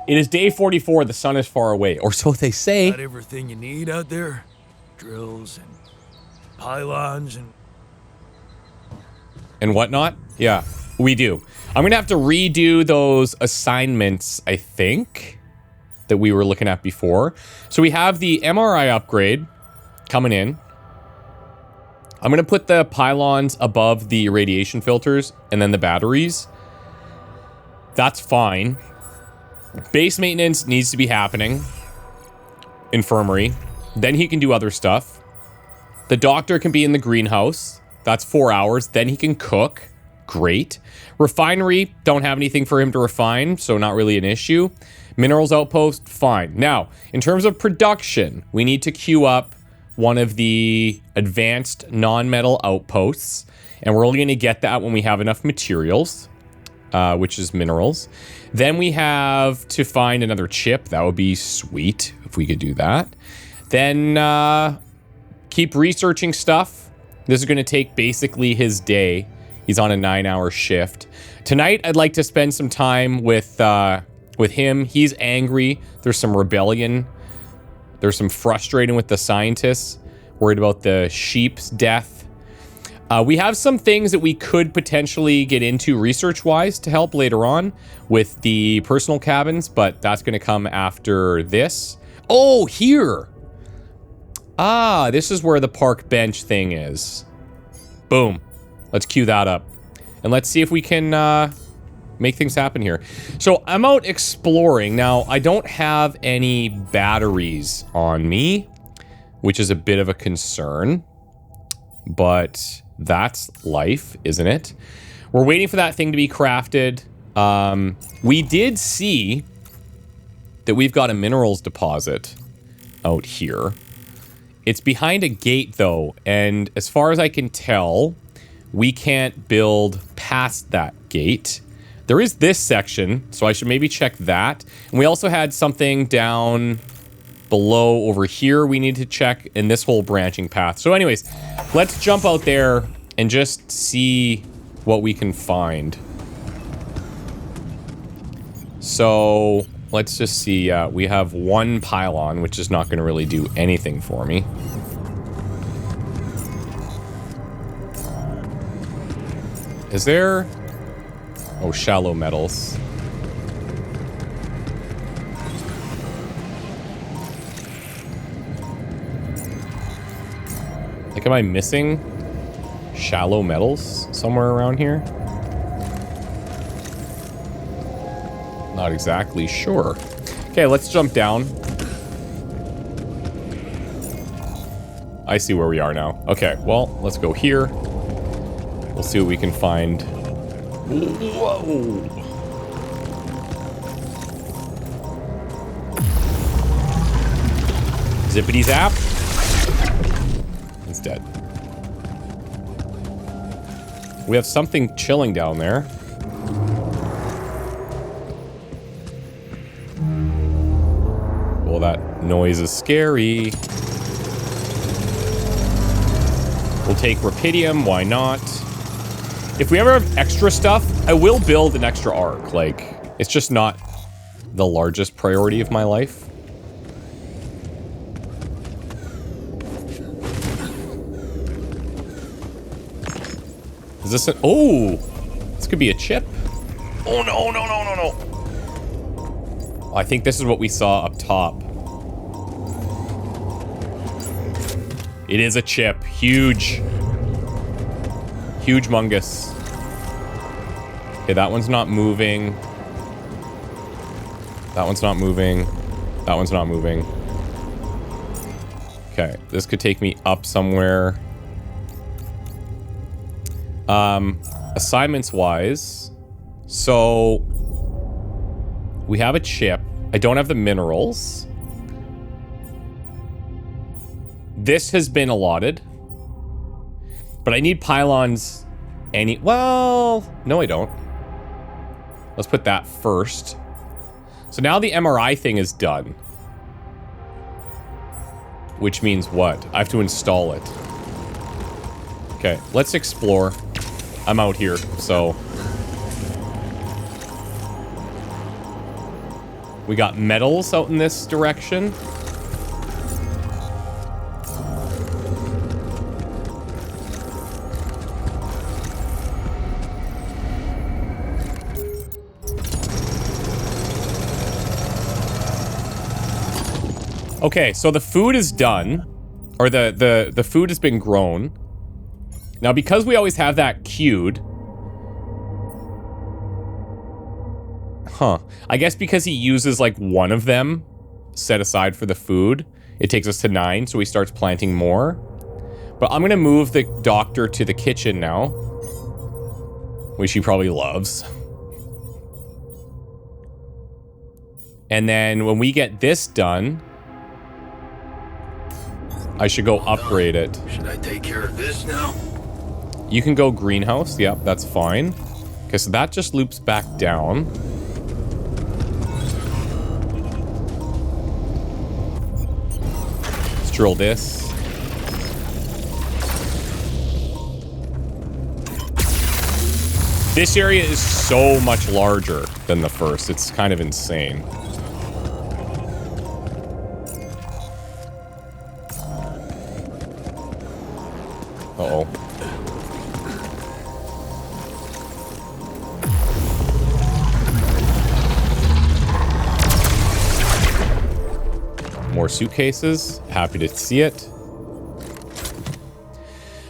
It is day 44. The sun is far away, or so they say. Got everything you need out there? Drills and pylons and whatnot? Yeah, we do. I'm gonna have to redo those assignments, I think, that we were looking at before. So we have the MRI upgrade coming in. I'm gonna put the pylons above the radiation filters and then the batteries. That's fine. Base maintenance needs to be happening. Infirmary. Then he can do other stuff. The doctor can be in the greenhouse. That's 4 hours. Then he can cook. Great. Refinery, don't have anything for him to refine, so not really an issue. Minerals outpost, fine. Now, in terms of production, we need to queue up one of the advanced non-metal outposts, and we're only going to get that when we have enough materials, which is minerals. Then we have to find another chip. That would be sweet if we could do that. Then keep researching stuff. This is going to take basically his day. He's on a 9-hour shift. Tonight, I'd like to spend some time with him. He's angry. There's some rebellion. There's some frustrating with the scientists. Worried about the sheep's death. We have some things that we could potentially get into research-wise to help later on with the personal cabins, but that's going to come after this. Oh, here! Ah, this is where the park bench thing is. Boom. Let's queue that up. And let's see if we can make things happen here. So I'm out exploring. Now, I don't have any batteries on me, which is a bit of a concern. But that's life, isn't it? We're waiting for that thing to be crafted. We did see that we've got a minerals deposit out here. It's behind a gate, though, and as far as I can tell, we can't build past that gate. There is this section, so I should maybe check that. And we also had something down below over here we need to check in this whole branching path. So anyways, let's jump out there and just see what we can find. So let's just see. We have one pylon, which is not going to really do anything for me. Is there... Oh, shallow metals. Like, am I missing shallow metals somewhere around here? Not exactly sure. Okay, let's jump down. I see where we are now. Okay, well, let's go here. We'll see what we can find. Whoa! Zippity zap. It's dead. We have something chilling down there. Well, that noise is scary. We'll take Rapidium, why not? If we ever have extra stuff, I will build an extra arc. Like, it's just not the largest priority of my life. Is this an... Oh! This could be a chip. Oh, no, no, no, no, no. I think this is what we saw up top. It is a chip. Huge. Huge mungus. Okay, that one's not moving. That one's not moving. That one's not moving. Okay, this could take me up somewhere. Assignments-wise, so we have a chip. I don't have the minerals. This has been allotted. But I need pylons well, no I don't. Let's put that first. So now the MRI thing is done. Which means what? I have to install it. Okay, let's explore. I'm out here, so... We got metals out in this direction. Okay, so the food is done. Or the food has been grown. Now, because we always have that queued... Huh. I guess because he uses, like, one of them set aside for the food, it takes us to 9, so he starts planting more. But I'm gonna move the doctor to the kitchen now. Which he probably loves. And then when we get this done... I should go upgrade it. Should I take care of this now? You can go greenhouse. Yep, that's fine. Okay, so that just loops back down. Let's drill this. This area is so much larger than the first. It's kind of insane. Uh-oh. More suitcases. Happy to see it.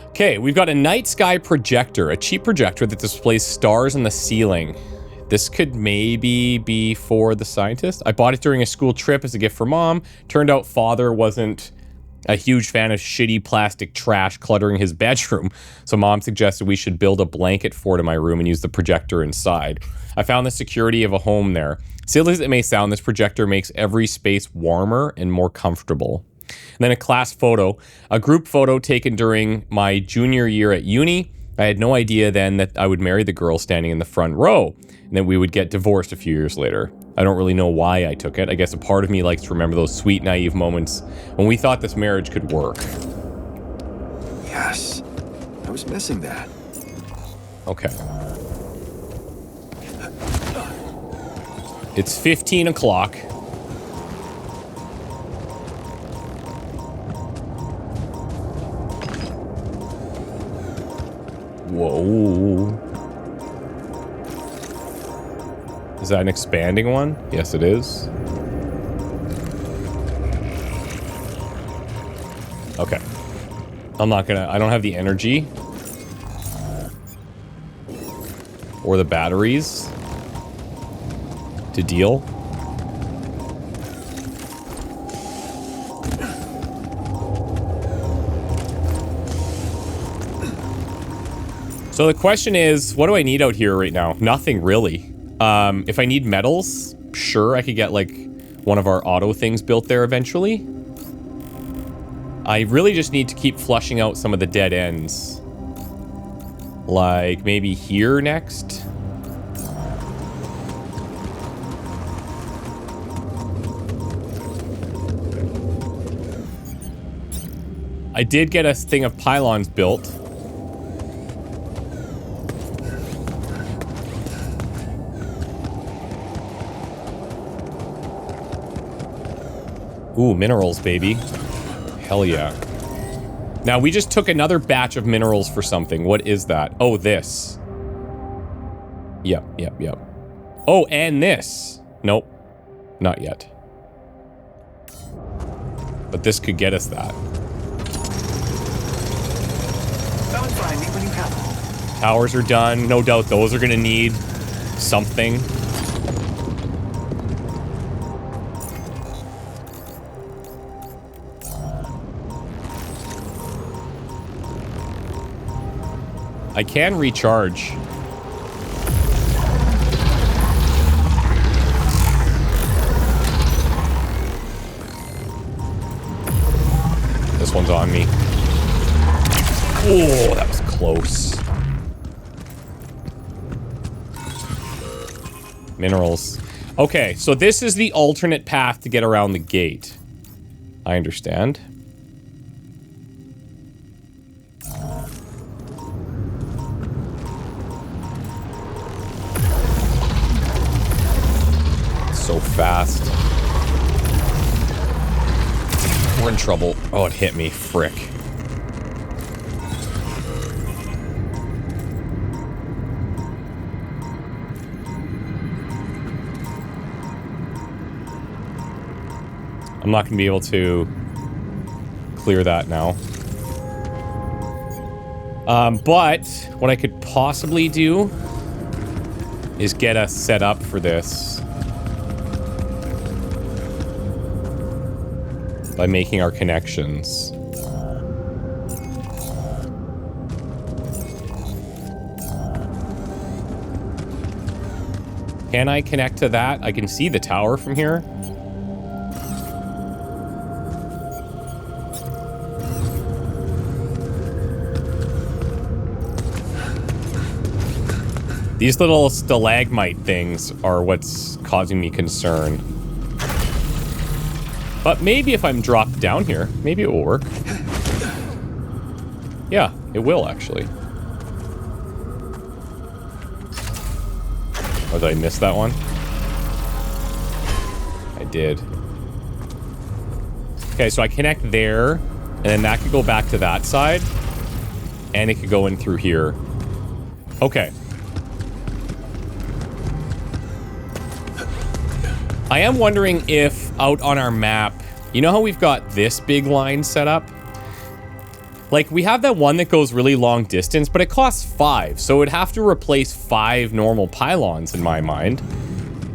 Okay, we've got a night sky projector, a cheap projector that displays stars on the ceiling. This could maybe be for the scientist. I bought it during a school trip as a gift for Mom. Turned out Father wasn't a huge fan of shitty plastic trash cluttering his bedroom, so Mom suggested we should build a blanket fort in my room and use the projector inside. I found the security of a home there. Silly as it may sound, this projector makes every space warmer and more comfortable. And then a class photo, a group photo taken during my junior year at uni. I had no idea then that I would marry the girl standing in the front row, and that we would get divorced a few years later. I don't really know why I took it. I guess a part of me likes to remember those sweet, naive moments when we thought this marriage could work. Yes. I was missing that. Okay. It's 15 o'clock. Whoa. Is that an expanding one? Yes, it is. Okay. I don't have the energy. Or the batteries to deal. So the question is, what do I need out here right now? Nothing really. If I need metals, sure, I could get like one of our auto things built there eventually. I really just need to keep flushing out some of the dead ends. Like maybe here next. I did get a thing of pylons built. Ooh, minerals, baby. Hell yeah. Now, we just took another batch of minerals for something. What is that? Oh, this. Yep. Oh, and this. Nope. Not yet. But this could get us that. Come and find me when you have them. Towers are done. No doubt those are going to need something. I can recharge. This one's on me. Oh, that was close. Minerals. Okay, so this is the alternate path to get around the gate. I understand. So so fast. We're in trouble. Oh, it hit me. Frick. I'm not going to be able to clear that now. But what I could possibly do is get us set up for this by making our connections. Can I connect to that? I can see the tower from here. These little stalagmite things are what's causing me concern. But maybe if I'm dropped down here, maybe it will work. Yeah, it will actually. Oh, did I miss that one? I did. Okay, so I connect there, and then that could go back to that side, and it could go in through here. Okay. I am wondering if out on our map, you know how we've got this big line set up? Like, we have that one that goes really long distance, but it costs 5, so it would have to replace 5 normal pylons in my mind.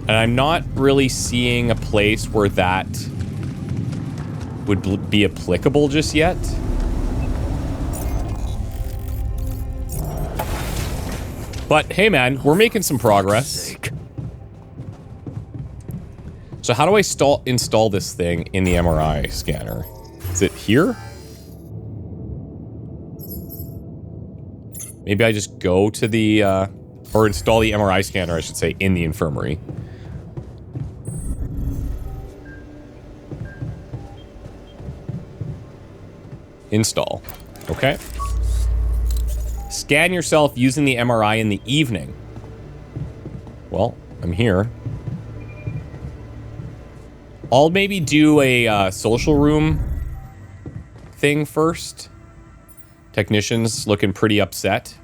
And I'm not really seeing a place where that would be applicable just yet. But hey man, we're making some progress. So how do I install this thing in the MRI scanner? Is it here? Maybe I just go to the, or install the MRI scanner, I should say, in the infirmary. Install. Okay. Scan yourself using the MRI in the evening. Well, I'm here. I'll maybe do a social room thing first. Technician's looking pretty upset.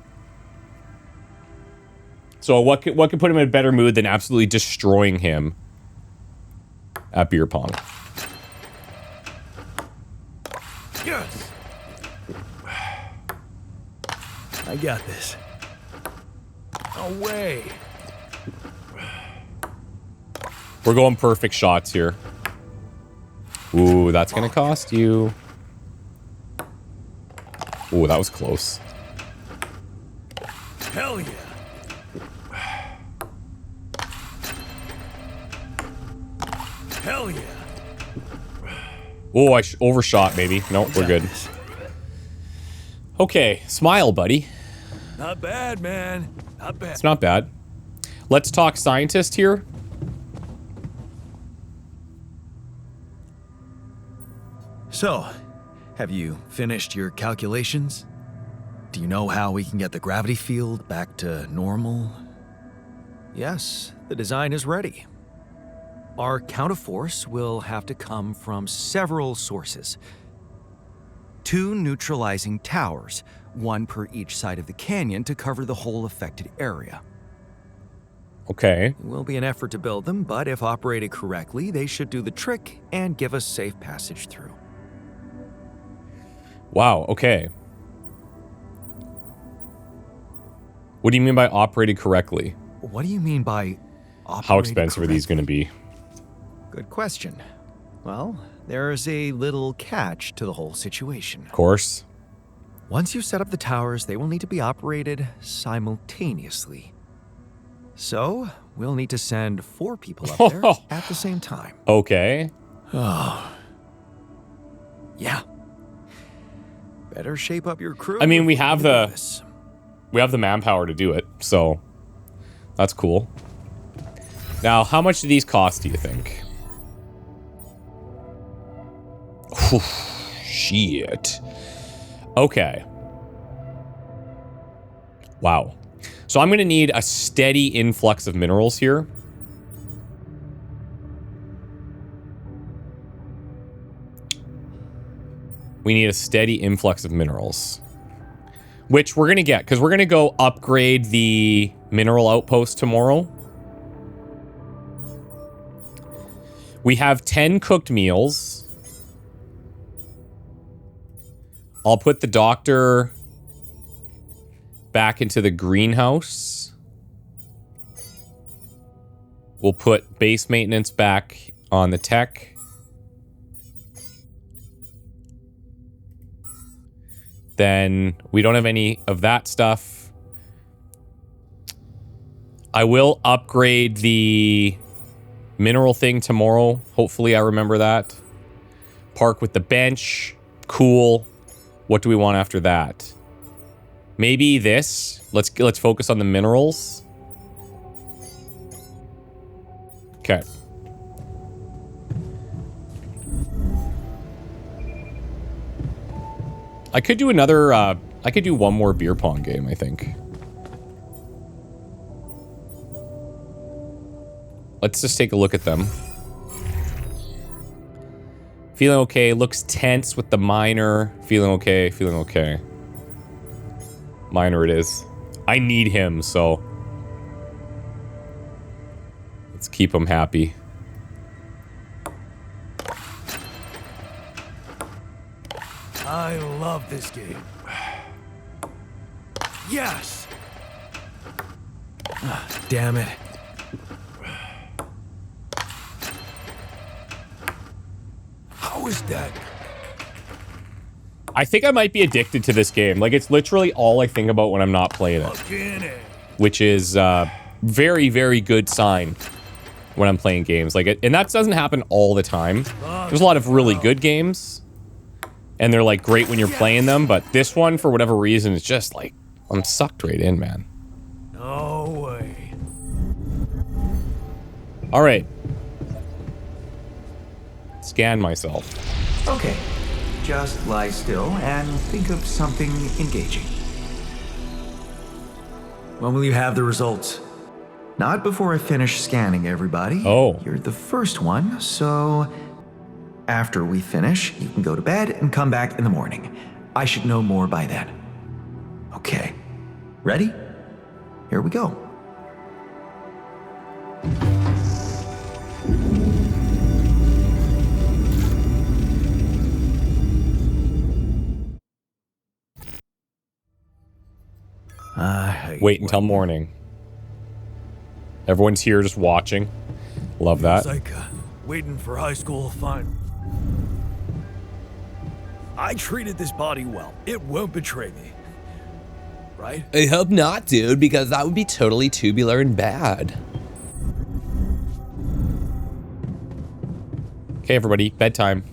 So what could put him in a better mood than absolutely destroying him at beer pong? Yes. I got this. No way. We're going perfect shots here. Ooh, that's gonna cost you. Ooh, that was close. Hell yeah. Hell yeah. Oh, I overshot, maybe. Nope, we're good. Okay, smile, buddy. Not bad, man. Not bad. It's not bad. Let's talk scientist here. So, have you finished your calculations? Do you know how we can get the gravity field back to normal? Yes, the design is ready. Our counterforce will have to come from several sources. 2 neutralizing towers, 1 per each side of the canyon to cover the whole affected area. Okay. It will be an effort to build them, but if operated correctly, they should do the trick and give us safe passage through. Wow, okay. What do you mean by operated correctly? What do you mean by operated How expensive correctly? are these going to be? Good question. Well, there's a little catch to the whole situation. Of course. Once you set up the towers, they will need to be operated simultaneously. So, we'll need to send 4 people up there at the same time. Okay. Oh. Yeah. Better shape up your crew. I mean, we have the this. we have the manpower to do it, so that's cool. Now, how much do these cost, do you think? Whew, shit. Okay. Wow. So I'm going to need a steady influx of minerals here. We need a steady influx of minerals. Which we're going to get, because we're going to go upgrade the mineral outpost tomorrow. We have 10 cooked meals. I'll put the doctor back into the greenhouse. We'll put base maintenance back on the tech. Then we don't have any of that stuff. I will upgrade the mineral thing tomorrow. Hopefully I remember that. Park with the bench. Cool. What do we want after that? Maybe this. Let's focus on the minerals. Okay. I could do another, I could do one more beer pong game, I think. Let's just take a look at them. Feeling okay. Looks tense with the minor. Feeling okay. Feeling okay. Minor it is. I need him, so let's keep him happy. I love this game. Yes! Damn it. How is that? I think I might be addicted to this game. Like, it's literally all I think about when I'm not playing it. Which is very, very good sign when I'm playing games. Like, and that doesn't happen all the time. There's a lot of really good games. And they're, like, great when you're playing them. But this one, for whatever reason, is just, like, I'm sucked right in, man. No way. All right. Scan myself. Okay. Just lie still and think of something engaging. When will you have the results? Not before I finish scanning everybody. Oh. You're the first one, so after we finish, you can go to bed and come back in the morning. I should know more by then. Okay. Ready? Here we go. Wait until morning. Everyone's here just watching. Love that. It's like waiting for high school final. I treated this body well. It won't betray me. Right? I hope not, dude, because that would be totally tubular and bad. Okay, everybody, bedtime.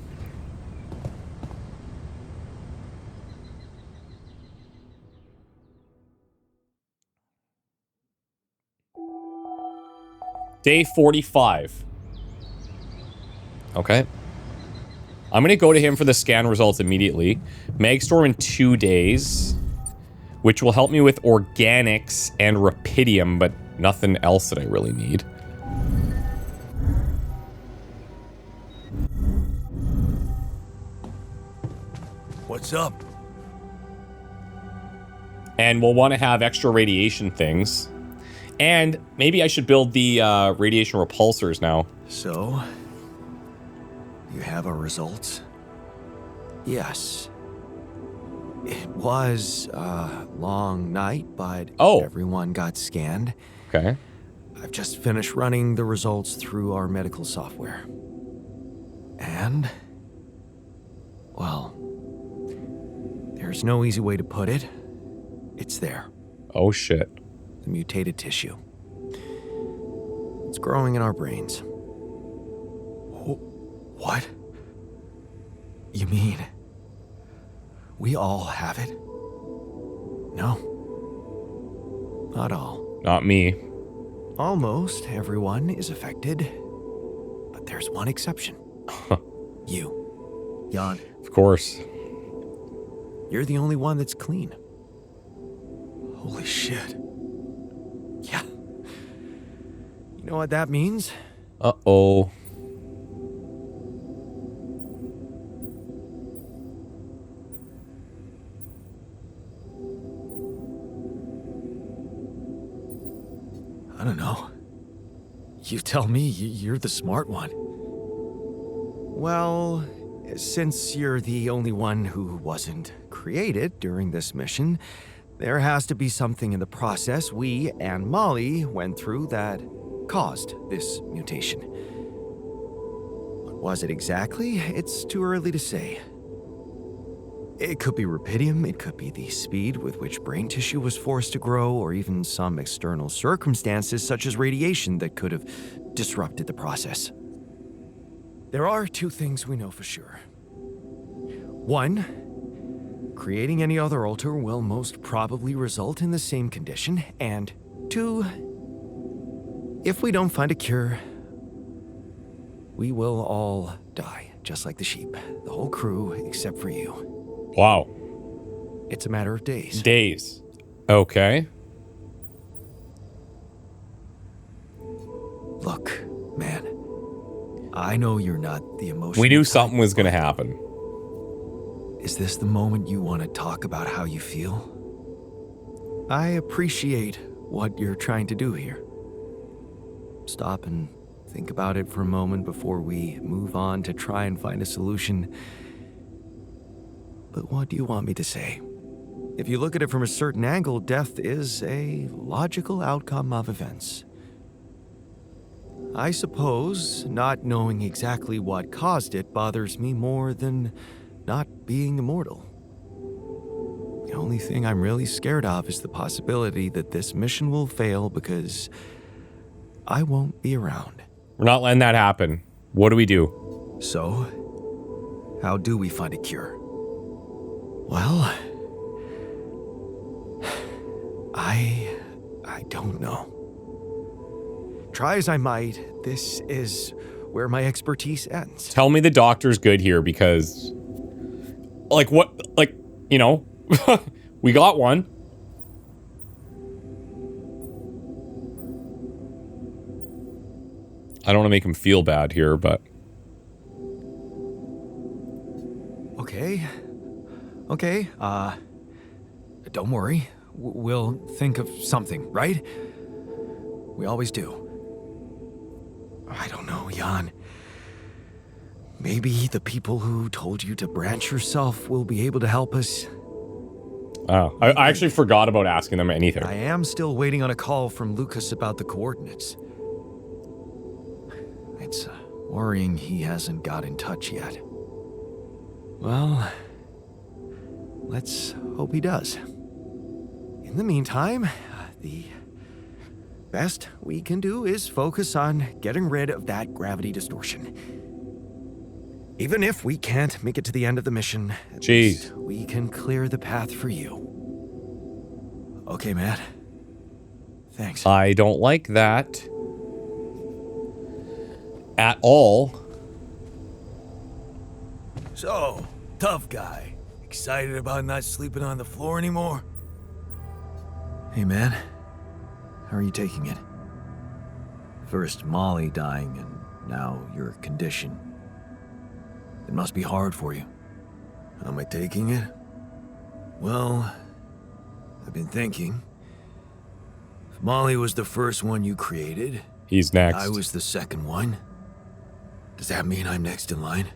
Day 45. Okay. I'm going to go to him for the scan results immediately. Magstorm in 2 days, which will help me with organics and rapidium, but nothing else that I really need. What's up? And we'll want to have extra radiation things. And maybe I should build the radiation repulsors now. So, you have our results? Yes. It was a long night, but everyone got scanned. Okay. I've just finished running the results through our medical software. And, well, there's no easy way to put it. It's there. Oh, shit. The mutated tissue. It's growing in our brains. What? You mean we all have it? No. Not all. Not me. Almost everyone is affected. But there's one exception. You. Jan. Of course. You're the only one that's clean. Holy shit. Yeah. You know what that means? Uh-oh. You tell me, you're the smart one. Well, since you're the only one who wasn't created during this mission, there has to be something in the process we and Molly went through that caused this mutation. What was it exactly? It's too early to say. It could be rubidium, it could be the speed with which brain tissue was forced to grow, or even some external circumstances such as radiation that could have disrupted the process. There are two things we know for sure. One, creating any other alter will most probably result in the same condition, and two, if we don't find a cure, we will all die, just like the sheep. The whole crew, except for you. Wow. It's a matter of days. Days. Okay. Look, man. I know you're not the emotional We knew type, something was going to happen. Is this the moment you want to talk about how you feel? I appreciate what you're trying to do here. Stop and think about it for a moment before we move on to try and find a solution. But what do you want me to say? If you look at it from a certain angle, death is a logical outcome of events. I suppose not knowing exactly what caused it bothers me more than not being immortal. The only thing I'm really scared of is the possibility that this mission will fail because I won't be around. We're not letting that happen. What do we do? So, how do we find a cure? Well, I don't know. Try as I might, this is where my expertise ends. Tell me the doctor's good here because, like, what, like, you know, we got one. I don't want to make him feel bad here, but. Okay, don't worry. We'll think of something, right? We always do. I don't know, Jan. Maybe the people who told you to branch yourself will be able to help us. Oh, I actually forgot about asking them anything. I am still waiting on a call from Lucas about the coordinates. It's worrying he hasn't got in touch yet. Well, let's hope he does. In the meantime, the best we can do is focus on getting rid of that gravity distortion. Even if we can't make it to the end of the mission, at least we can clear the path for you. Okay, Matt. Thanks. I don't like that at all. So, tough guy. Excited about not sleeping on the floor anymore? Hey, man. How are you taking it? First Molly dying, and now your condition. It must be hard for you. How am I taking it? Well, I've been thinking. If Molly was the first one you created, He's next. I was the second one. Does that mean I'm next in line?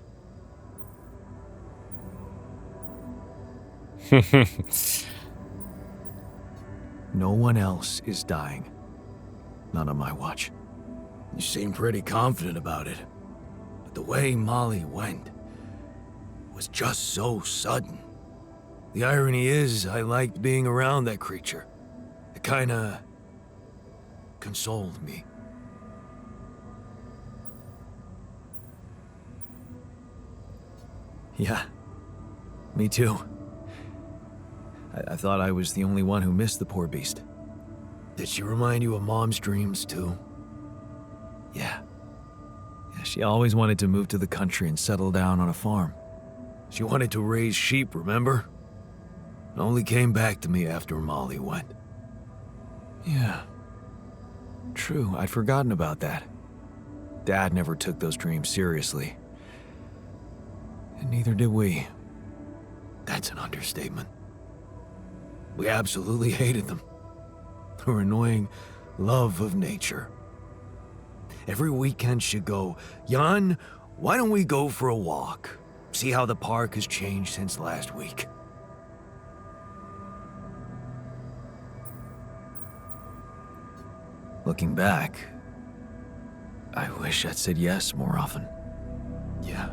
No one else is dying. Not on my watch. You seem pretty confident about it. But the way Molly went was just so sudden. The irony is, I liked being around that creature. It kinda consoled me. Yeah, me too. I thought I was the only one who missed the poor beast. Did she remind you of Mom's dreams too? Yeah. She always wanted to move to the country and settle down on a farm. She wanted to raise sheep, remember? It only came back to me after Molly went. Yeah. True, I'd forgotten about that. Dad never took those dreams seriously. And neither did we. That's an understatement. We absolutely hated them. Her annoying love of nature. Every weekend she'd go, Jan, why don't we go for a walk? See how the park has changed since last week. Looking back, I wish I'd said yes more often. Yeah.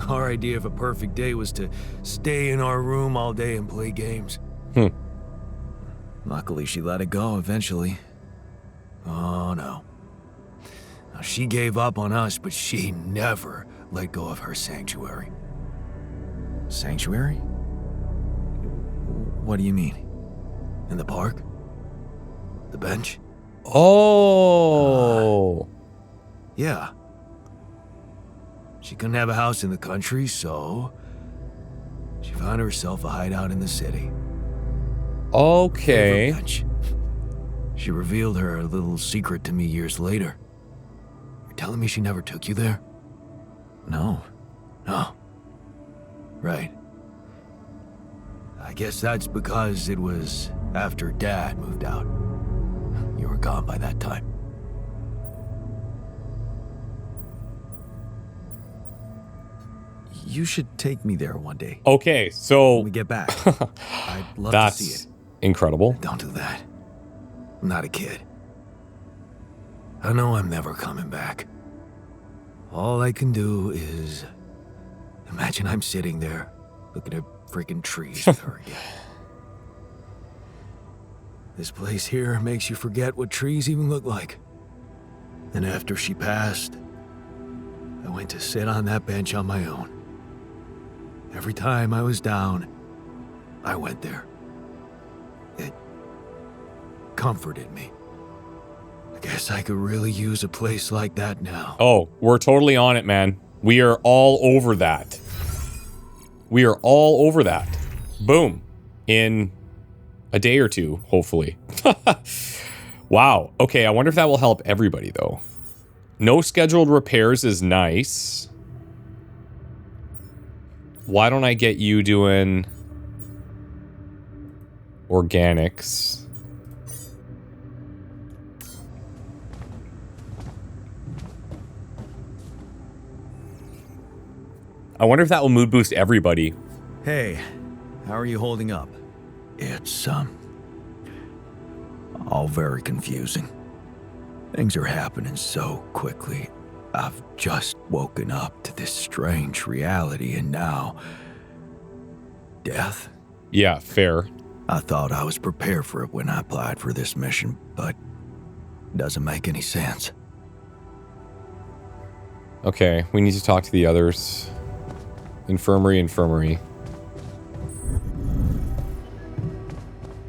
Our idea of a perfect day was to stay in our room all day and play games. Luckily, she let it go eventually. Oh, no. Now, she gave up on us, but she never let go of her sanctuary. Sanctuary? What do you mean? In the park? The bench? Oh. Yeah. She couldn't have a house in the country, so she found herself a hideout in the city. Okay. Bench. She revealed her little secret to me years later. You're telling me she never took you there? No. Right. I guess that's because it was after Dad moved out. You were gone by that time. You should take me there one day. Okay, so When we get back. I'd love that's to see it. incredible. Don't do that. I'm not a kid. I know I'm never coming back. All I can do is imagine I'm sitting there looking at freaking trees with her again. This place here makes you forget what trees even look like. And after she passed, I went to sit on that bench on my own. Every time I was down, I went there. It comforted me. I guess I could really use a place like that now. Oh, we're totally on it, man. We are all over that. We are all over that. Boom. In a day or two, hopefully. Wow. Okay, I wonder if that will help everybody, though. No scheduled repairs is nice. Why don't I get you doing organics? I wonder if that will mood boost everybody. Hey, how are you holding up? It's, all very confusing. Things are happening so quickly. I've just woken up to this strange reality, and now... death? Yeah, fair. I thought I was prepared for it when I applied for this mission, but it doesn't make any sense. Okay, we need to talk to the others. Infirmary.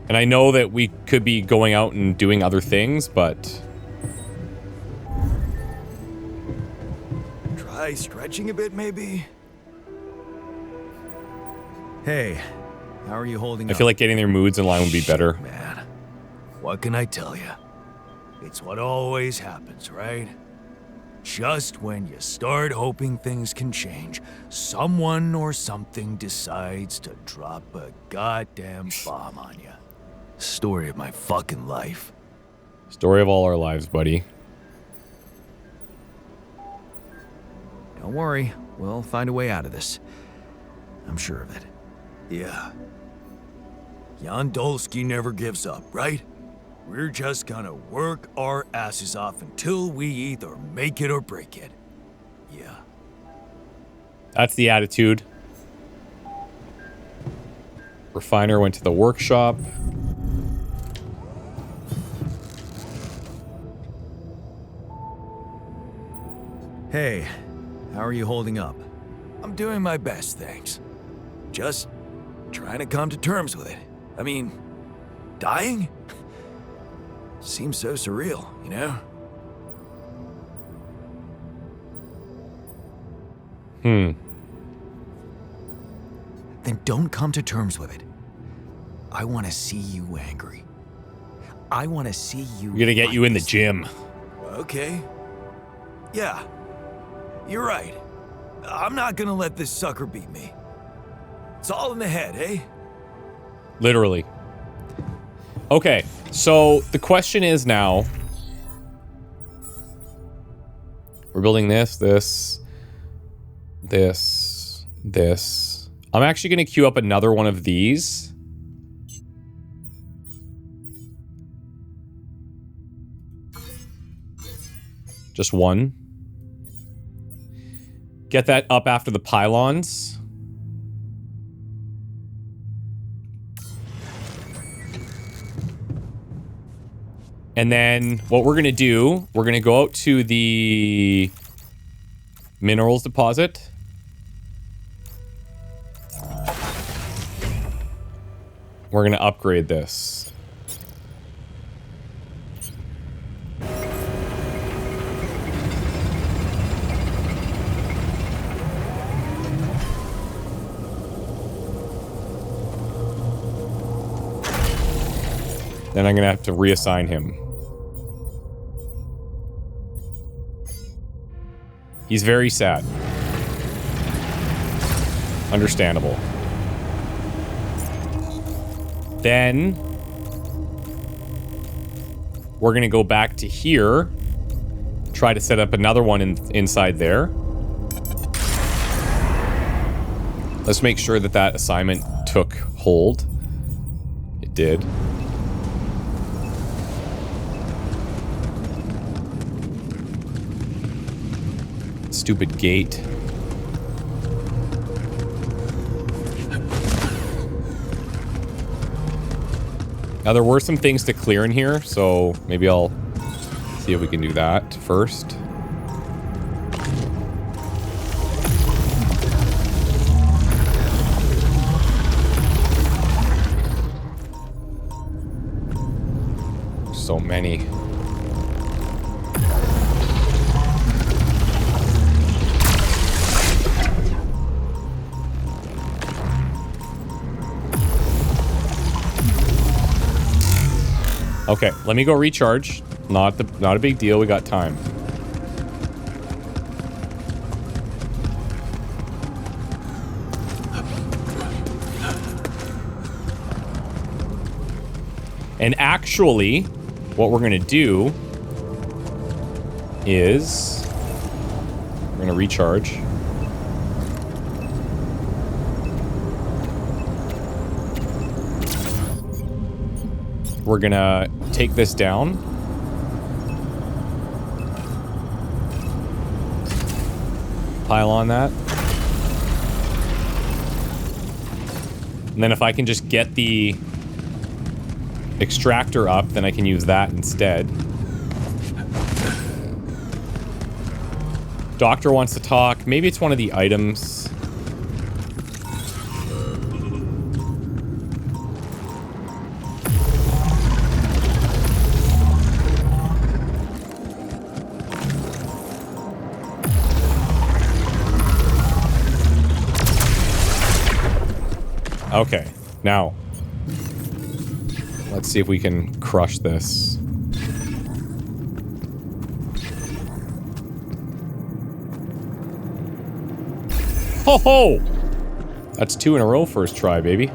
And I know that we could be going out and doing other things, but... Try stretching a bit, maybe? Hey, how are you holding up? I feel like getting their moods in line would be better. Man, what can I tell you? It's what always happens, right? Just when you start hoping things can change, someone or something decides to drop a goddamn bomb on you. Story of my fucking life. Story of all our lives, buddy. Don't worry, we'll find a way out of this. I'm sure of it. Yeah. Jan Dolski never gives up, right? We're just gonna work our asses off until we either make it or break it. Yeah. That's the attitude. Refiner went to the workshop. Hey, how are you holding up? I'm doing my best, thanks. Just trying to come to terms with it. I mean, dying? Seems so surreal, you know? Then don't come to terms with it. I want to see you angry. I want to see you... We're gonna get you in the gym. Okay. Yeah. You're right. I'm not gonna let this sucker beat me. It's all in the head, eh? Literally. Okay, so the question is now, We're building this. I'm actually going to queue up another one of these. Just one. Get that up after the pylons. And then what we're going to do, we're going to go out to the minerals deposit. We're going to upgrade this. Then I'm going to have to reassign him. He's very sad. Understandable. Then we're going to go back to here. Try to set up another one inside there. Let's make sure that that assignment took hold. It did. Stupid gate. Now there were some things to clear in here, so maybe I'll see if we can do that first. So many. Okay, let me go recharge. Not a big deal. We got time. And actually, what we're going to do is we're going to recharge. We're going to take this down. Pile on that. And then if I can just get the extractor up, then I can use that instead. Doctor wants to talk. Maybe it's one of the items. Okay, now let's see if we can crush this. Ho ho! That's 2 in a row first try, baby.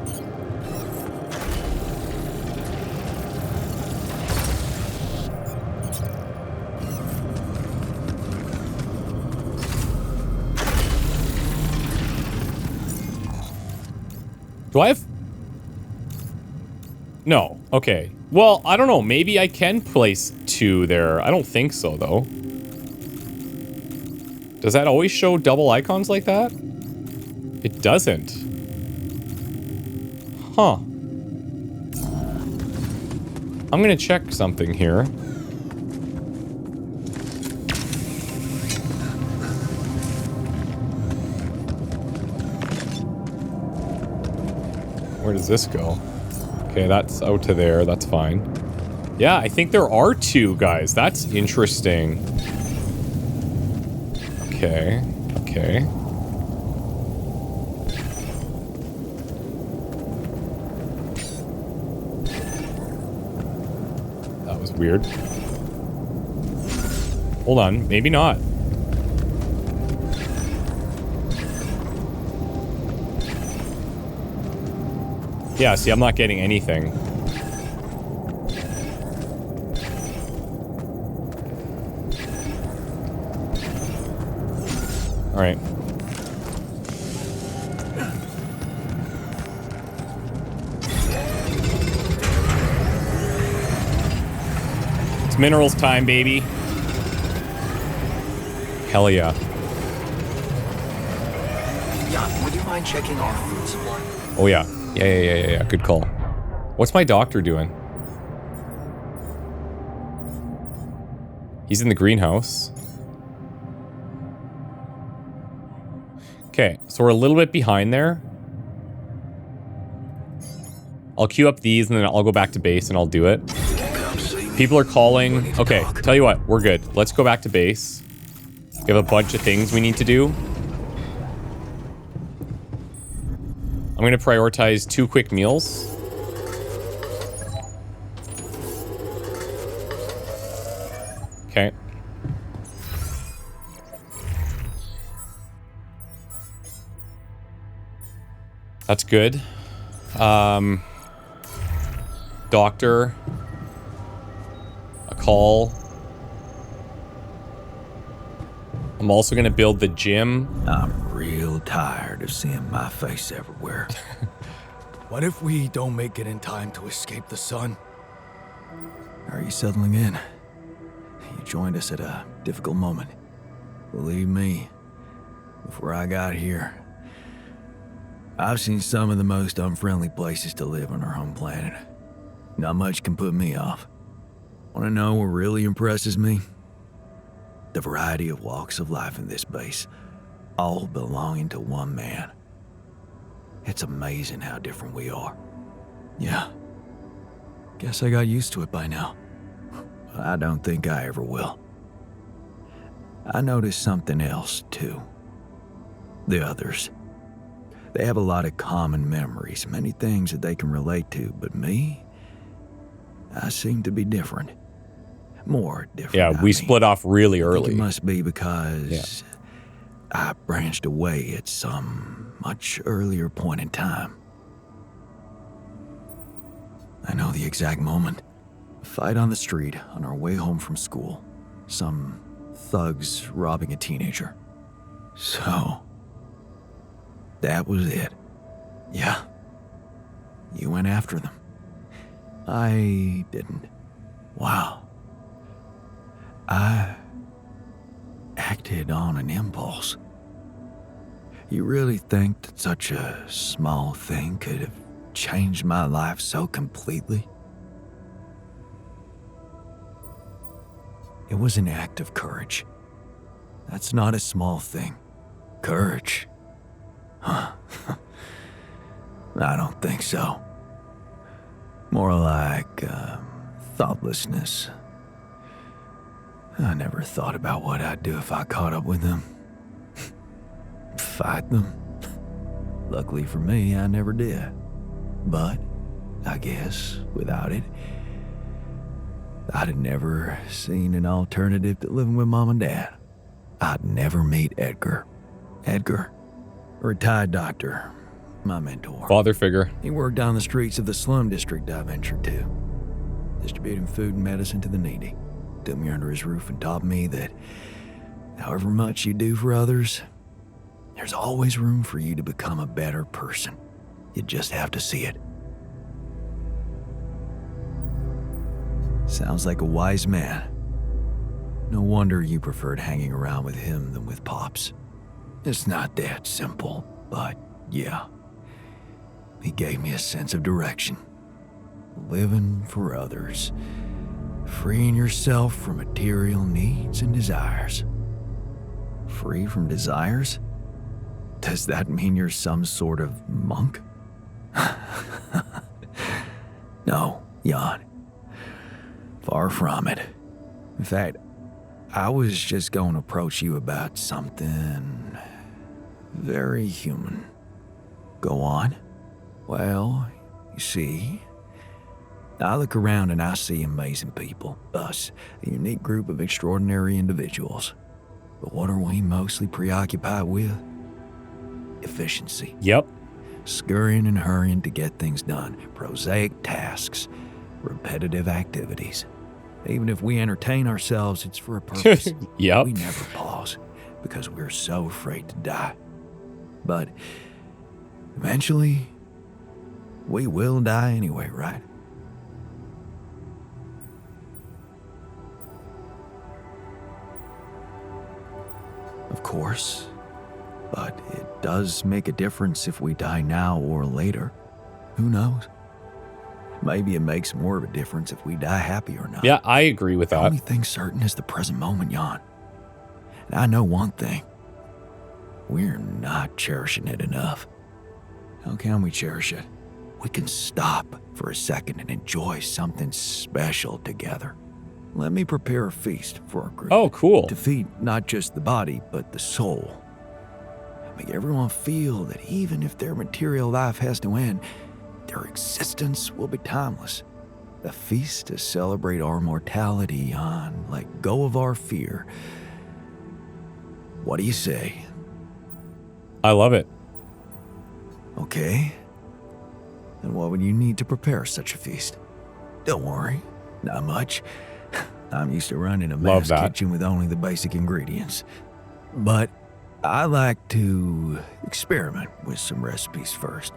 Do I have... No. Okay. Well, I don't know. Maybe I can place 2 there. I don't think so, though. Does that always show double icons like that? It doesn't. Huh. I'm gonna check something here. Where does this go? Okay, that's out to there. That's fine. Yeah, I think there are 2, guys. That's interesting. Okay. Okay. That was weird. Hold on. Maybe not. Yeah, see, I'm not getting anything. All right. It's minerals time, baby. Hell yeah. Jan, would you mind checking our food supply? Oh yeah. Yeah. Good call. What's my doctor doing? He's in the greenhouse. Okay, so we're a little bit behind there. I'll queue up these and then I'll go back to base and I'll do it. People are calling. Okay, tell you what, we're good. Let's go back to base. We have a bunch of things we need to do. I'm going to prioritize 2 quick meals. Okay. That's good. Doctor. A call. I'm also going to build the gym. I'm real tired of seeing my face everywhere. What if we don't make it in time to escape the sun? Are you settling in? You joined us at a difficult moment. Believe me, before I got here, I've seen some of the most unfriendly places to live on our home planet. Not much can put me off. Want to know what really impresses me? The variety of walks of life in this base, all belonging to one man. It's amazing how different we are. Yeah. Guess I got used to it by now. I don't think I ever will. I noticed something else, too. The others. They have a lot of common memories, many things that they can relate to, but me? I seem to be different. More different. Yeah, we split off really early. It must be because I branched away at some much earlier point in time. I know the exact moment. A fight on the street on our way home from school. Some thugs robbing a teenager. So, that was it. Yeah. You went after them. I didn't. Wow. I acted on an impulse. You really think that such a small thing could have changed my life so completely? It was an act of courage. That's not a small thing. Courage. Huh. I don't think so. More like thoughtlessness. I never thought about what I'd do if I caught up with them. Fight them. Luckily for me, I never did. But, I guess, without it, I'd have never seen an alternative to living with Mom and Dad. I'd never meet Edgar. Edgar, a retired doctor, my mentor. Father figure. He worked down the streets of the slum district I ventured to, distributing food and medicine to the needy. Took me under his roof and taught me that however much you do for others, there's always room for you to become a better person. You just have to see it. Sounds like a wise man. No wonder you preferred hanging around with him than with Pops. It's not that simple, but yeah. He gave me a sense of direction. Living for others. Freeing yourself from material needs and desires. Free from desires? Does that mean you're some sort of monk? No, Jan. Far from it. In fact, I was just going to approach you about something very human. Go on. Well, you see, I look around and I see amazing people. Us, a unique group of extraordinary individuals. But what are we mostly preoccupied with? Efficiency. Yep. Scurrying and hurrying to get things done. Prosaic tasks. Repetitive activities. Even if we entertain ourselves, it's for a purpose. Yep. We never pause because we're so afraid to die. But eventually, we will die anyway, right? Of course. But it does make a difference if we die now or later. Who knows? Maybe it makes more of a difference if we die happy or not. Yeah, I agree with The that. only thing certain is the present moment, Jan. And I know one thing. We're not cherishing it enough. How can we cherish it? We can stop for a second and enjoy something special together. Let me prepare a feast for our group. Oh, cool. To feed not just the body, but the soul. Make everyone feel that even if their material life has to end, their existence will be timeless. A feast to celebrate our mortality, Jan. Let go of our fear. What do you say? I love it. Okay. Then what would you need to prepare such a feast? Don't worry, not much. I'm used to running a Love mass that. kitchen with only the basic ingredients. But I like to experiment with some recipes first.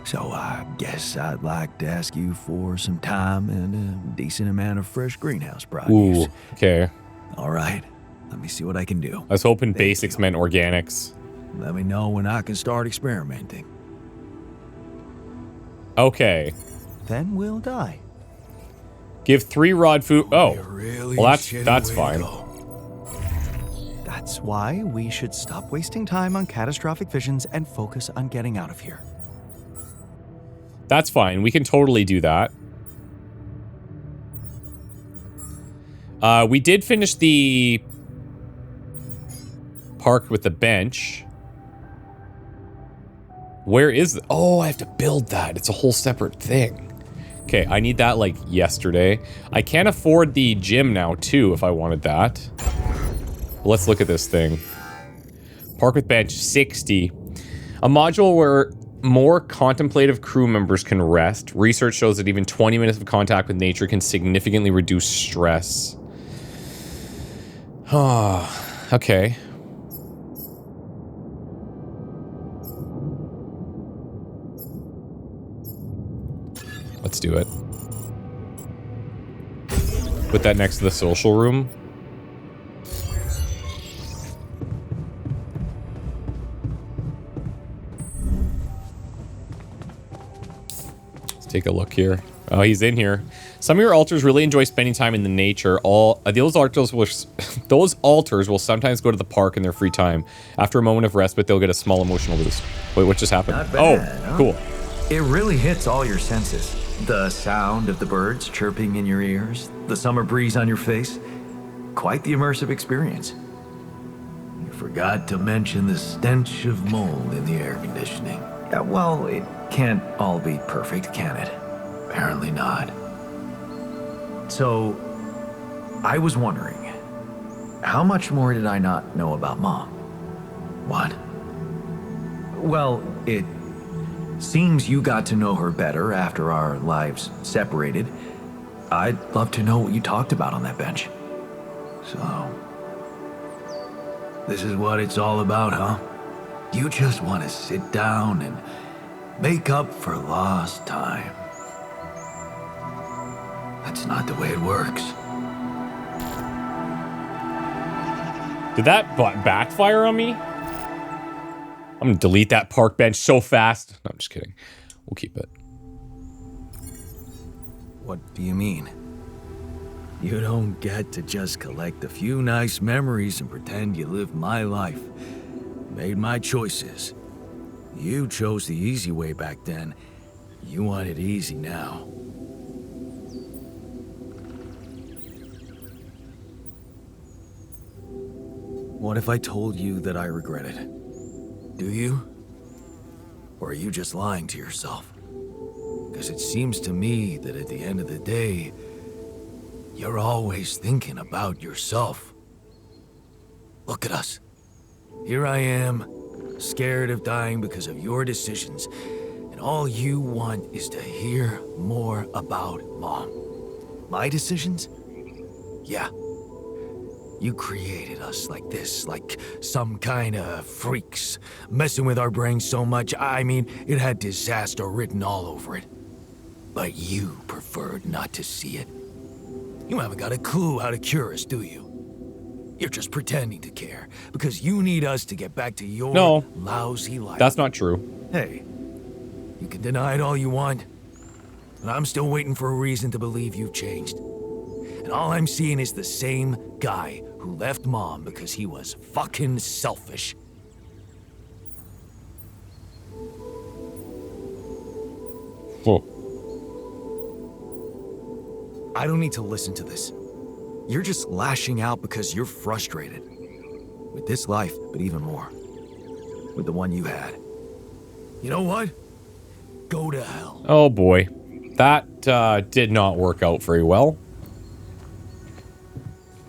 So I guess I'd like to ask you for some time and a decent amount of fresh greenhouse produce. Ooh, okay. All right, let me see what I can do. I was hoping Thank basics you. meant organics. Let me know when I can start experimenting. Okay. Then we'll die. Give 3 rod food. Oh, Really well, shitty that's way to fine. go. That's why we should stop wasting time on catastrophic visions and focus on getting out of here. That's fine. We can totally do that. We did finish the park with the bench. Where is it? Oh, I have to build that. It's a whole separate thing. Okay, I need that like yesterday. I can't afford the gym now too if I wanted that. Let's look at this thing. Park with bench, 60. A module where more contemplative crew members can rest. Research shows that even 20 minutes of contact with nature can significantly reduce stress. Okay. Let's do it. Put that next to the social room. Let's take a look here. Oh, he's in here. Some of your alters really enjoy spending time in the nature. Those alters will sometimes go to the park in their free time. After a moment of respite, they'll get a small emotional boost. Wait, what just happened? Not bad, Oh, huh? cool. It really hits all your senses. The sound of the birds chirping in your ears, the summer breeze on your face. Quite the immersive experience. You forgot to mention the stench of mold in the air conditioning. Yeah, well, it can't all be perfect, can it? Apparently not. So, I was wondering, how much more did I not know about Mom? What? Well, it seems you got to know her better after our lives separated. I'd love to know what you talked about on that bench. So, this is what it's all about, huh? You just want to sit down and make up for lost time. That's not the way it works. Did that backfire on me? I'm gonna delete that park bench so fast. No, I'm just kidding. We'll keep it. What do you mean? You don't get to just collect a few nice memories and pretend you lived my life. Made my choices. You chose the easy way back then. You want it easy now. What if I told you that I regret it? Do you? Or are you just lying to yourself? Because it seems to me that at the end of the day, you're always thinking about yourself. Look at us. Here I am, scared of dying because of your decisions, and all you want is to hear more about Mom. My decisions? Yeah. You created us like this, like some kind of freaks, messing with our brains so much, I mean, it had disaster written all over it. But you preferred not to see it. You haven't got a clue how to cure us, do you? You're just pretending to care, because you need us to get back to your lousy life. That's not true. Hey, you can deny it all you want, but I'm still waiting for a reason to believe you've changed. And all I'm seeing is the same guy who left Mom because he was fucking selfish. Whoa. I don't need to listen to this. You're just lashing out because you're frustrated. With this life, but even more. With the one you had. You know what? Go to hell. Oh boy. That did not work out very well.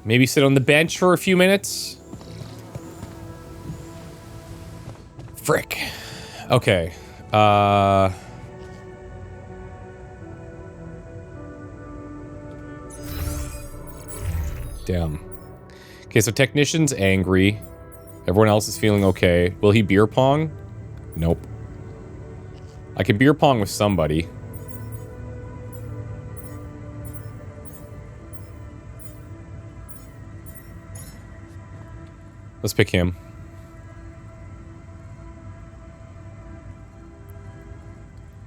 Maybe sit on the bench for a few minutes. Frick. Okay. Damn. Okay, so technician's angry. Everyone else is feeling okay. Will he beer pong? Nope. I can beer pong with somebody. Let's pick him.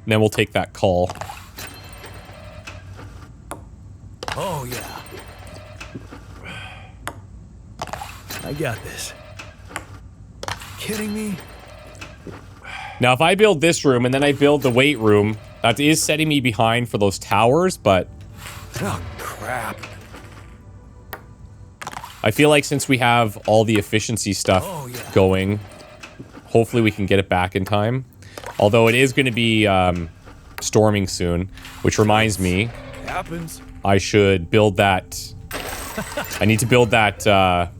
And then we'll take that call. Oh, yeah. I got this. Kidding me? Now, if I build this room and then I build the weight room, that is setting me behind for those towers, but... Oh, crap. I feel like since we have all the efficiency stuff going, hopefully we can get it back in time. Although it is going to be storming soon, which reminds me, Happens. I should build that. I need to build that that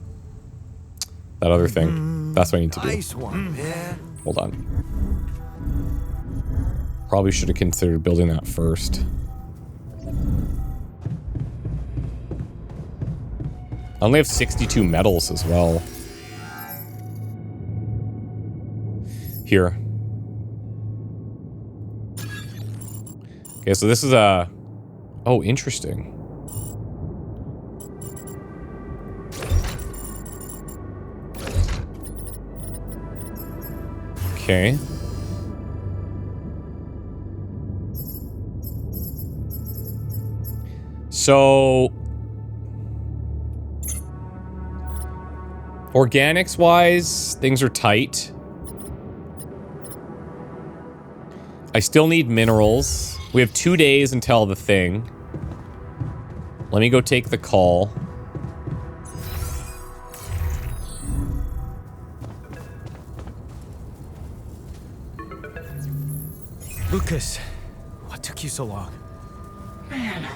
other thing. That's what I need to do. Nice one, man. Hold on. Probably should have considered building that first. I only have 62 metals as well. Here. Okay, so this is a... Oh, interesting. Okay. So... Organics-wise, things are tight. I still need minerals. We have 2 days until the thing. Let me go take the call. Lucas, what took you so long? Man,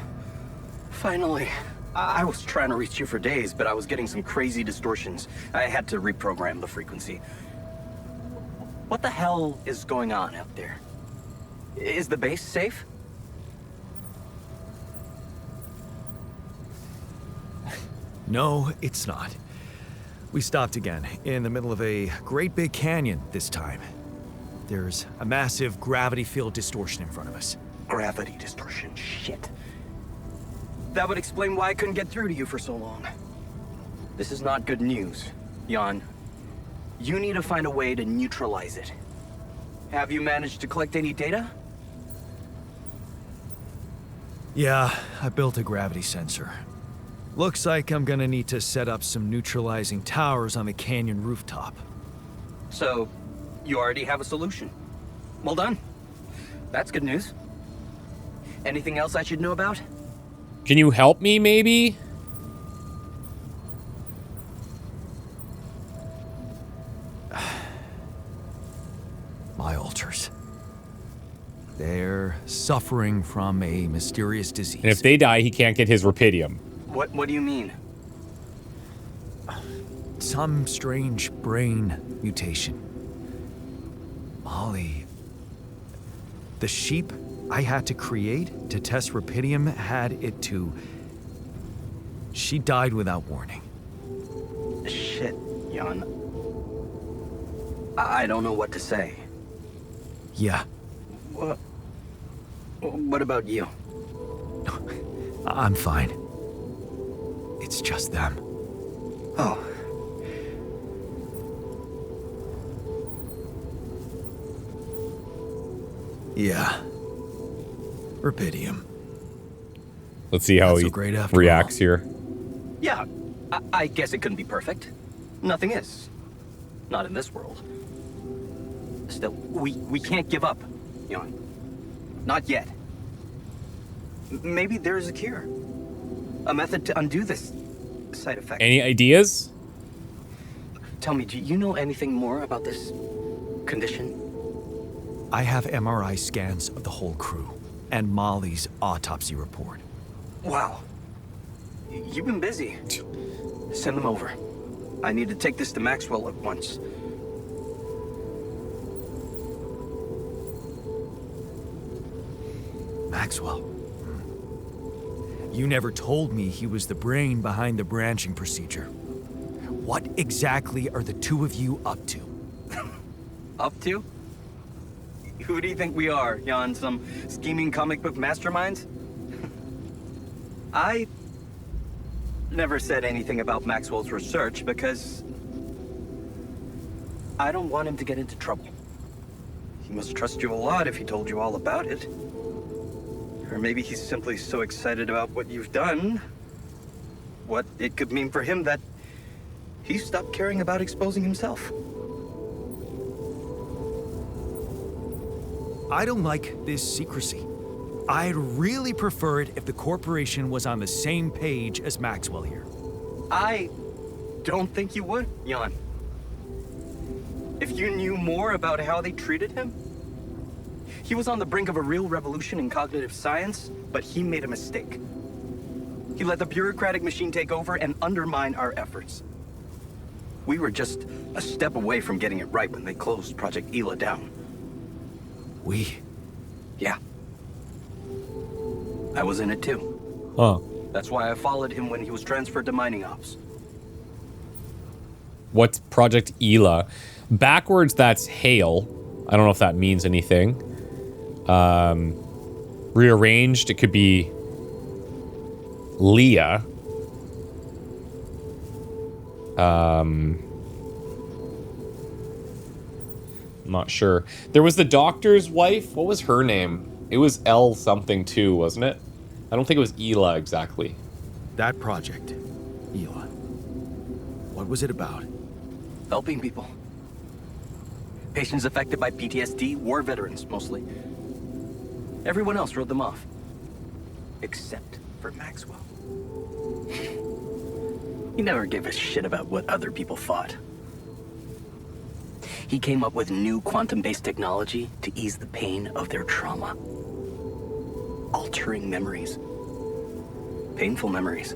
finally. I was trying to reach you for days, but I was getting some crazy distortions. I had to reprogram the frequency. What the hell is going on out there? Is the base safe? No, it's not. We stopped again, in the middle of a great big canyon this time. There's a massive gravity field distortion in front of us. Gravity distortion, shit. That would explain why I couldn't get through to you for so long. This is not good news, Jan. You need to find a way to neutralize it. Have you managed to collect any data? Yeah, I built a gravity sensor. Looks like I'm gonna need to set up some neutralizing towers on the canyon rooftop. So, you already have a solution. Well done. That's good news. Anything else I should know about? Can you help me, maybe? My altars. They're suffering from a mysterious disease. And if they die, he can't get his rupidium. What do you mean? Some strange brain mutation. Molly. The sheep I had to create to test rupidium had it too. She died without warning. shit, Jan. I don't know what to say. Yeah, What about you? I'm fine. It's just them. Oh. Yeah. Rubidium. Let's see how Not so he great after reacts all. here. Yeah, I guess it couldn't be perfect. Nothing is. Not in this world. Still, we can't give up, Jan. Not yet. Maybe there's a cure. A method to undo this side effect. Any ideas? Tell me, do you know anything more about this condition? I have MRI scans of the whole crew and Molly's autopsy report. Wow. You've been busy. Send them over. I need to take this to Maxwell at once. Maxwell. You never told me he was the brain behind the branching procedure. What exactly are the two of you up to? Up to? Who do you think we are, Jan? Some scheming comic book masterminds? I never said anything about Maxwell's research because I don't want him to get into trouble. He must trust you a lot if he told you all about it. Or maybe he's simply so excited about what you've done, what it could mean for him, that he stopped caring about exposing himself. I don't like this secrecy. I'd really prefer it if the corporation was on the same page as Maxwell here. I don't think you would, Jan. If you knew more about how they treated him, he was on the brink of a real revolution in cognitive science, but he made a mistake. He let the bureaucratic machine take over and undermine our efforts. We were just a step away from getting it right when they closed Project Ela down. We? Yeah. I was in it too. Huh. That's why I followed him when he was transferred to mining ops. What's Project Ela? Backwards, that's hail. I don't know if that means anything. Rearranged, it could be Leah. I'm not sure. There was the doctor's wife. What was her name? It was L something too, wasn't it? I don't think it was Ela exactly. That project, Ela. What was it about? Helping people. Patients affected by PTSD, war veterans mostly. Everyone else wrote them off. Except for Maxwell. He never gave a shit about what other people thought. He came up with new quantum-based technology to ease the pain of their trauma. Altering memories. Painful memories.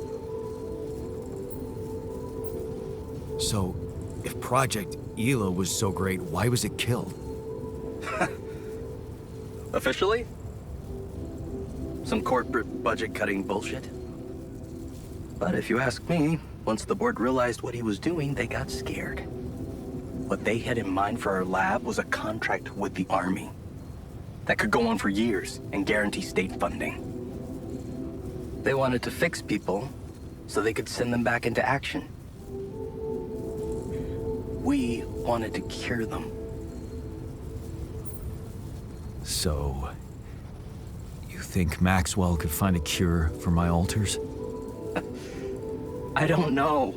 So, if Project Ela was so great, why was it killed? Officially? Some corporate budget-cutting bullshit. But if you ask me, once the board realized what he was doing, they got scared. What they had in mind for our lab was a contract with the Army that could go on for years and guarantee state funding. They wanted to fix people so they could send them back into action. We wanted to cure them. So, you think Maxwell could find a cure for my alters? I don't know.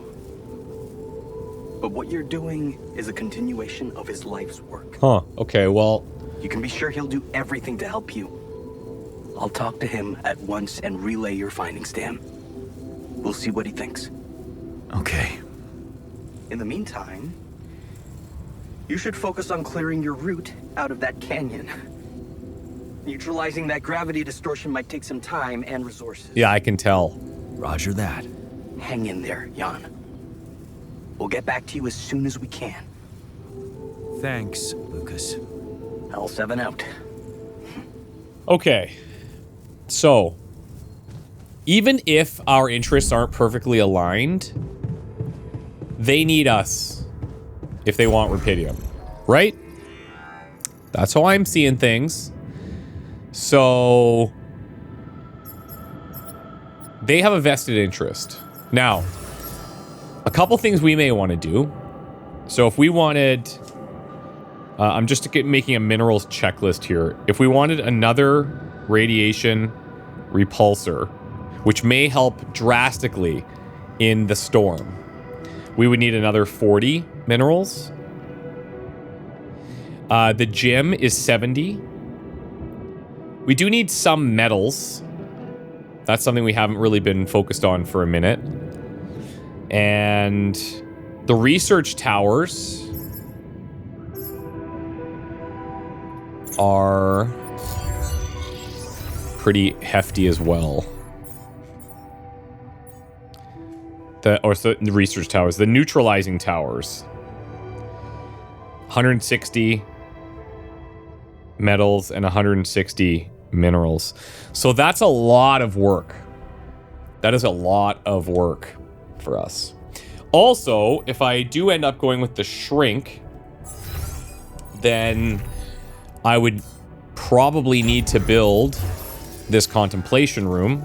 But what you're doing is a continuation of his life's work. Huh. Okay, well, You can be sure he'll do everything to help you. I'll talk to him at once and relay your findings to him. We'll see what he thinks. Okay. In the meantime, you should focus on clearing your route out of that canyon. Neutralizing that gravity distortion might take some time and resources. yeah, I can tell. Roger that. Hang in there, Jan. We'll get back to you as soon as we can. Thanks, Lucas. L7 out. Okay. So, even if our interests aren't perfectly aligned, they need us if they want rupidium, right? That's how I'm seeing things. So they have a vested interest. Now, a couple things we may want to do. So if we wanted, I'm just making a minerals checklist here. If we wanted another radiation repulsor, which may help drastically in the storm, we would need another 40 minerals. The gym is 70. We do need some metals. That's something we haven't really been focused on for a minute. And the research towers are pretty hefty as well. The research towers, the neutralizing towers. 160 metals and 160 minerals. So that's a lot of work. That is a lot of work for us. Also, if I do end up going with the shrink, then I would probably need to build this contemplation room,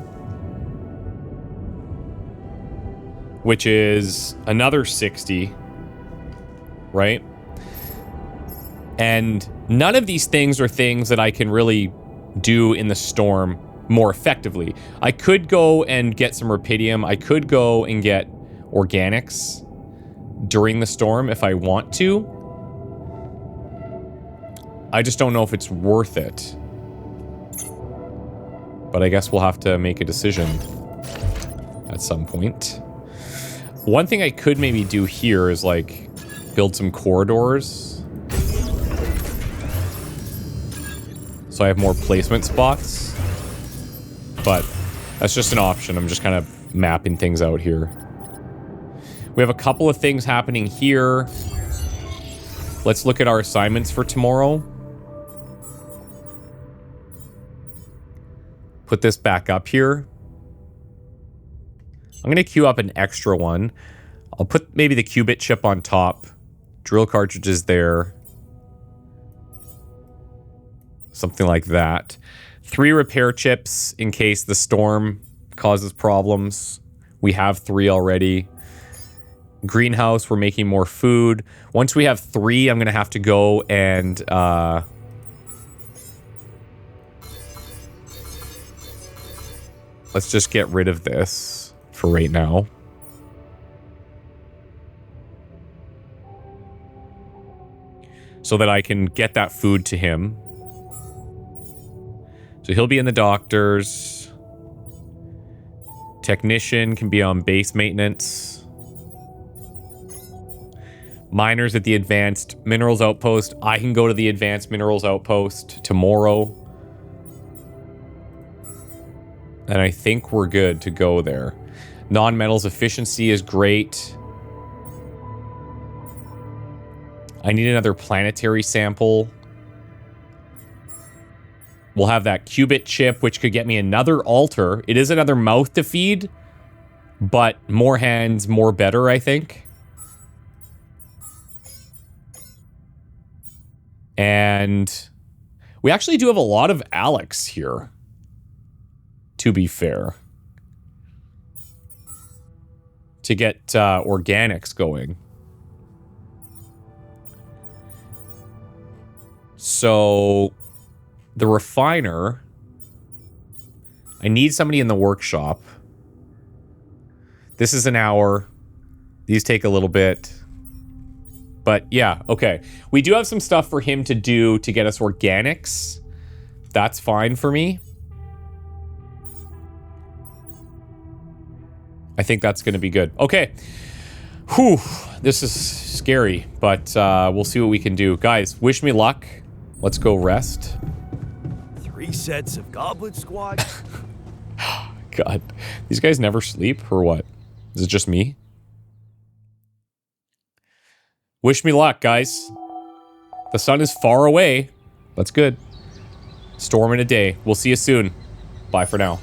which is another 60, right? And none of these things are things that I can really do in the storm more effectively. I could go and get some rupidium. I could go and get organics during the storm if I want to. I just don't know if it's worth it. But I guess we'll have to make a decision at some point. One thing I could maybe do here is like build some corridors. So I have more placement spots. But that's just an option. I'm just kind of mapping things out here. We have a couple of things happening here. Let's look at our assignments for tomorrow. Put this back up here. I'm going to queue up an extra one. I'll put maybe the qubit chip on top. Drill cartridges there. Something like that. 3 repair chips in case the storm causes problems. We have 3 already. Greenhouse, we're making more food. Once we have 3, I'm going to have to go and... let's just get rid of this for right now. So that I can get that food to him. So he'll be in the doctor's. Technician can be on base maintenance. Miners at the advanced minerals outpost. I can go to the advanced minerals outpost tomorrow. And I think we're good to go there. Non-metals efficiency is great. I need another planetary sample. We'll have that qubit chip, which could get me another altar. It is another mouth to feed, but more hands, more better, I think. And we actually do have a lot of Alex here, to be fair, to get organics going. So the refiner, I need somebody in the workshop. This is an hour. These take a little bit. But yeah, okay. We do have some stuff for him to do to get us organics. That's fine for me. I think that's going to be good. Okay. Whew. This is scary, but we'll see what we can do. Guys, wish me luck. Let's go rest. 3 sets of Goblet Squad? God. These guys never sleep or what? Is it just me? Wish me luck, guys. The sun is far away. That's good. Storm in a day. We'll see you soon. Bye for now.